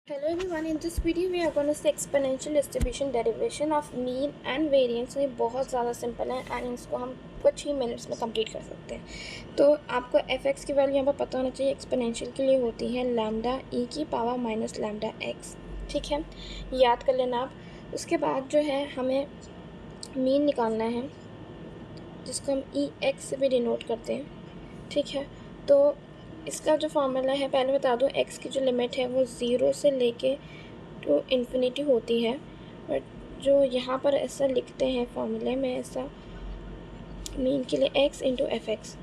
Hello everyone, in this video we are going to see exponential distribution derivation of mean and variance। ये बहुत ज़्यादा simple है and इसको हम कुछ ही मिनट्स में कंप्लीट कर सकते हैं। तो आपको f(x) की वैल्यू यहाँ पर पता होना चाहिए। एक्सपोनेंशियल के लिए होती है लैम्डा e की पावर माइनस लैम्डा x, ठीक है, याद कर लेना आप। उसके बाद जो है हमें मीन निकालना है जिसको हम ex से भी डिनोट करते हैं, ठीक है। तो इसका जो फॉर्मूला है, पहले बता दूँ, x की जो लिमिट है वो 0 से लेके टू इन्फिनिटी होती है, बट जो यहाँ पर ऐसा लिखते हैं फॉर्मूले में, ऐसा मीन के लिए x इंटू एफ एक्स।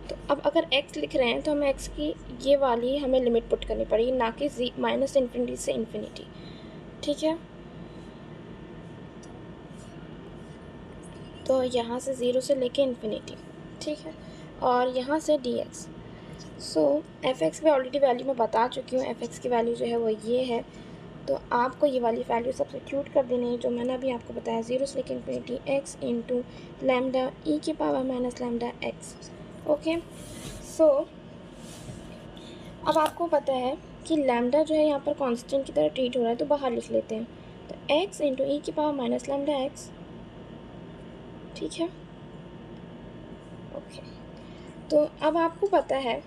तो अब अगर x लिख रहे हैं तो हमें x की ये वाली हमें लिमिट पुट करनी पड़ेगी, ना कि माइनस इन्फिनिटी से इन्फिनिटी, ठीक है। तो यहाँ से 0 से लेके इन्फिनिटी, ठीक है, और यहाँ से dx। सो f(x) की ऑलरेडी वैल्यू मैं बता चुकी हूँ। f(x) की वैल्यू जो है वो ये है, तो आपको ये वाली वैल्यू सब्स्टिट्यूट कर देनी है जो मैंने अभी आपको बताया, 0 से लेकर infinity x into lambda e की power minus lambda x। Okay, so अब आपको पता है कि लैम्डा जो है यहाँ पर कांस्टेंट की तरह ट्रीट हो रहा है, तो बाहर लिख लेते हैं। तो x इंटू ई की पावर माइनस लैम्डा x, ठीक है। ओके, तो अब आपको पता है,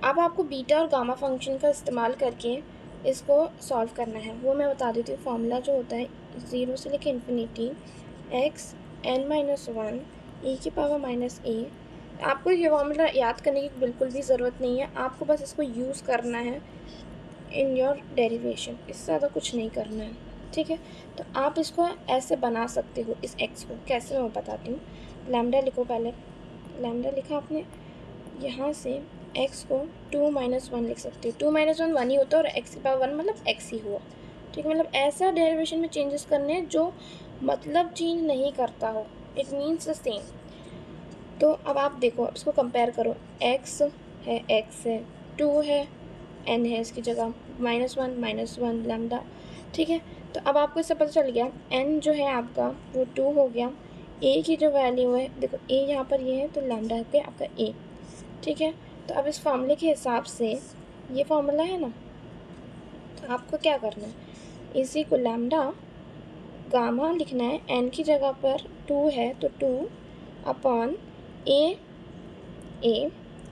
अब आपको बीटा और गामा फंक्शन का इस्तेमाल करके इसको सॉल्व करना है। वो मैं बता देती हूँ। फार्मूला जो होता है 0 से लेकर infinity x n minus one E की पावर माइनस ए। आपको ये फार्मूला याद करने की बिल्कुल भी ज़रूरत नहीं है, आपको बस इसको यूज़ करना है इन योर डेरिवेशन, इससे ज़्यादा कुछ नहीं करना है, ठीक है। तो आप इसको ऐसे बना सकते हो, इस x को कैसे मैं बताती हूँ। लैम्डा लिखो, पहले लैम्डा लिखा आपने, यहाँ से x को 2 माइनस वन लिख सकते हो। 2 माइनस वन 1 ही होता है और x की पावर 1 मतलब x ही हुआ, ठीक है। मतलब ऐसा डेरिवेशन में चेंजेस करने हैं जो मतलब चेंज नहीं करता हो, इट मीन्स द सेम। तो अब आप देखो, अब इसको कंपेयर करो, x है, x है, 2 है, n है इसकी जगह, माइनस वन लैम्डा, ठीक है। तो अब आपको इससे पता चल गया n जो है आपका वो 2 हो गया। a की जो वैल्यू है, देखो a यहाँ पर ये है, तो लैम्डा है आपका a, ठीक है। तो अब इस फार्मूले के हिसाब से, ये फार्मूला है ना, तो आपको क्या करना है, इसी को लैम्डा गामा लिखना है। n की जगह पर 2 है तो 2 अपॉन a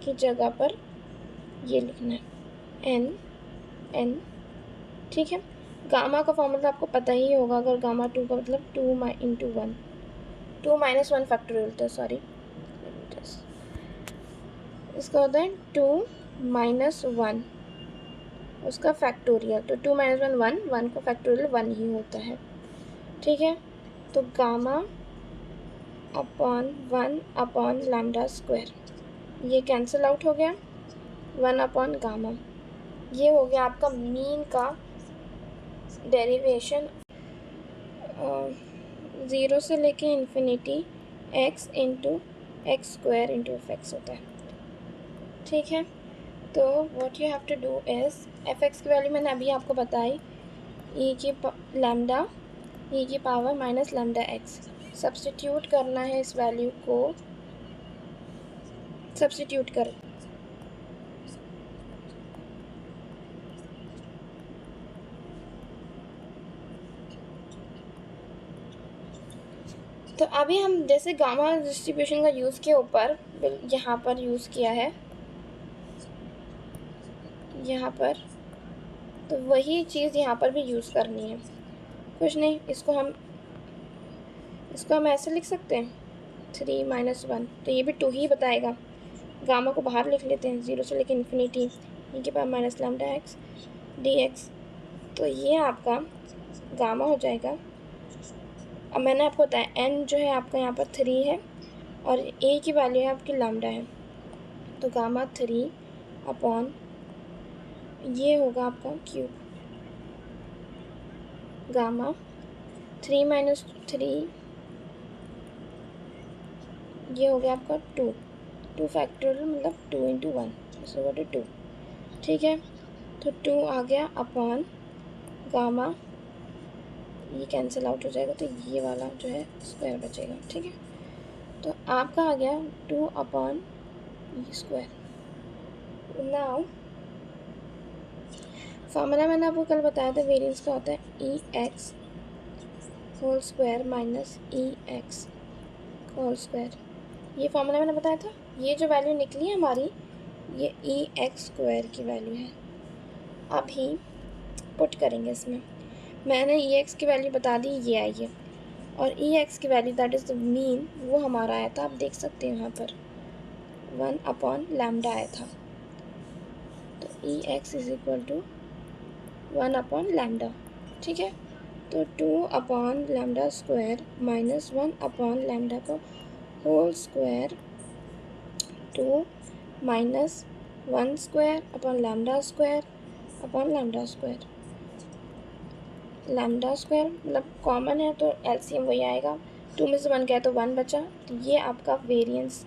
की जगह पर ये लिखना है n, ठीक है। गामा का फॉर्मूला आपको पता ही होगा, अगर गामा 2 का मतलब 2 into one, 2 minus one factorial होता है, सॉरी, इसका होता है 2 माइनस वन उसका फैक्टोरियल। तो 2 माइनस वन, वन का फैक्टोरियल 1 ही होता है, ठीक है। तो gamma upon 1 upon lambda square, ये कैंसिल आउट हो गया, 1 अपॉन गामा। ये हो गया आपका मीन का डेरिवेशन 0 से लेके infinity x into X square into F X होता है, ठीक है। तो what you have to do is, f(x) की वैल्यू मैंने अभी आपको बताई, e की लैम्डा e की power minus lambda x। Substitute करना है, इस वैल्यू को सब्स्टिट्यूट कर, तो अभी हम जैसे गामा डिस्ट्रीब्यूशन का यूज़ के ऊपर यहाँ पर यूज़ किया है, यहाँ पर, तो वही चीज़ यहाँ पर भी यूज़ करनी है। कुछ नहीं, इसको हम ऐसे लिख सकते हैं, 3 माइनस वन, तो ये भी 2 ही बताएगा। गामा को बाहर लिख लेते हैं, 0 से लेकर इन्फिनिटी e के power minus lambda x dx। तो ये आपका गामा हो जाएगा। अब मैंने आपको बताया n जो है आपका यहाँ पर 3 है और a की वैल्यू है आपकी लैम्डा है, तो गामा 3 अपॉन ये होगा आपका क्यूब, गामा 3 माइनस 3, ये हो गया आपका 2 फैक्टोरियल मतलब 2 इंटू वन, इस होगा 2, ठीक है। तो 2 आ गया अपॉन गामा, ये कैंसिल आउट हो जाएगा, तो ये वाला जो है स्क्वायर बचेगा, ठीक है। तो आपका आ गया 2 upon E square. Now formula मैंने आपको कल बताया था, वेरिएंस का होता है ई एक्स होल स्क्वायर माइनस ई एक्स होल स्क्वायर। ये फार्मूला मैंने बताया था। ये जो वैल्यू निकली है हमारी, ये ई एक्स स्क्वायर की वैल्यू है। अभी पुट करेंगे इसमें। मैंने ई एक्स की वैल्यू बता दी, ये आई है, और ई एक्स की value that is the mean, वो हमारा आया था, आप देख सकते हैं यहाँ पर 1/λ आया था। तो E X is equal to 1/λ, ठीक है। तो 2/λ स्क्वायर माइनस 1/λ का whole square, 2 minus 1 square upon lambda square upon lambda square. Lambda square मतलब कॉमन है तो एलसीएम वही आएगा, 2 में से 1 गया तो 1 बचा। तो ये आपका वेरिएंस